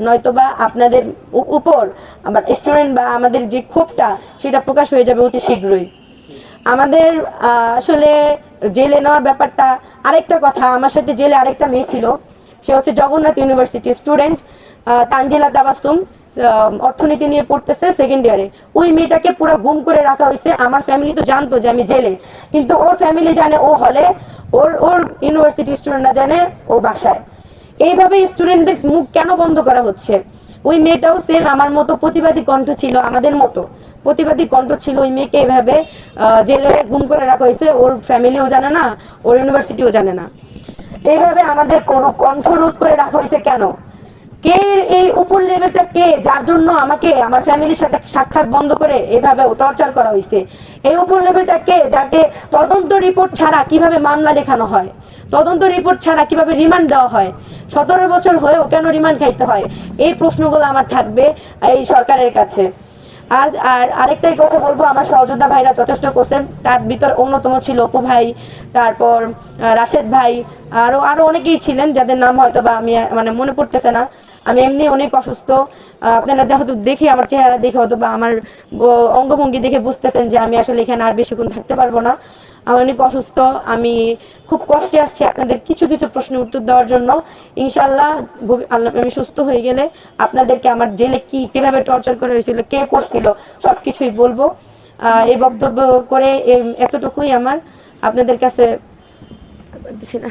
নয়তোবা আপনাদের উপর আমার স্টুডেন্ট বা আমাদের যে ক্ষোভটা সেটা প্রকাশ হয়ে যাবে অতি শীঘ্রই। আমাদের আসলে জেলে নেওয়ার ব্যাপারটা আরেকটা কথা, আমার সাথে জেলে আরেকটা মেয়ে ছিল, সে হচ্ছে জগন্নাথ ইউনিভার্সিটির স্টুডেন্ট তানজিলা তাবাসসুম, অর্থনীতি নিয়ে পড়তেছে সেকেন্ড ইয়ারে। ওই মেয়েটাকে পুরো গুম করে রাখা হয়েছে। আমার ফ্যামিলি তো জানতো যে আমি জেলে, কিন্তু ওর ফ্যামিলি জানে ও হলে, ওর ওর ইউনিভার্সিটি স্টুডেন্টরা জানে ও বাসায়। এইভাবে স্টুডেন্টদের মুখ কেন বন্ধ করা হচ্ছে? ওই মেয়েটাও সেম আমার মতো প্রতিবাদী কণ্ঠ ছিল, আমাদের মতো প্রতিবাদী কণ্ঠ ছিল। ওই মেয়েকে এভাবে জেলে গুম করে রাখা হয়েছে, ওর ফ্যামিলিও জানে না, ওর ইউনিভার্সিটিও জানে না। এইভাবে আমাদের কোনো কণ্ঠ রোধ করে রাখা হয়েছে কেন? কে এই উপর লেভেলটা, কে যার জন্য আমাকে আমার ফ্যামিলির সাথে সাক্ষাৎ বন্ধ করে এভাবে টর্চার করা হয়েছে? এই উপর লেভেলটা কে, যাকে তদন্ত রিপোর্ট ছাড়া কিভাবে মামলা লেখানো হয়, তদন্ত রিপোর্ট ছাড়া কিভাবে রিমান্ড দেওয়া হয়, 17 বছর হয়েও কেন রিমান্ড খাইতে হয়? এই প্রশ্নগুলো আমার থাকবে এই সরকারের কাছে। আর আর আরেকটাই কথা বলবো, আমার সহযোদ্ধা ভাইরা যথেষ্ট করছেন, তার ভিতর অন্যতম ছিল অপু ভাই, তারপর রাশেদ ভাই, আরও আরও অনেকেই ছিলেন যাদের নাম হয়তো বা আমি মানে মনে পড়তেছে না। আমি এমনি অনেক অসুস্থ, আপনারা হয়তো দেখে আমার চেহারা দেখে হয়তো বা আমার অঙ্গভঙ্গি দেখে বুঝতেছেন যে আমি আসলে এখানে আর বেশিক্ষণ থাকতে পারবো না। আমি অনেক অসুস্থ, আমি খুব কষ্টে আসছি আপনাদের কিছু কিছু প্রশ্নের উত্তর দেওয়ার জন্য। ইনশাল্লাহ আল্লাহ আমি সুস্থ হয়ে গেলে আপনাদেরকে আমার জেলে কিভাবে টর্চার করা হয়েছিল, কে করছিল, সব কিছুই বলবো। এই বক্তব্য করে এতটুকুই আমার আপনাদের কাছে দিছি না।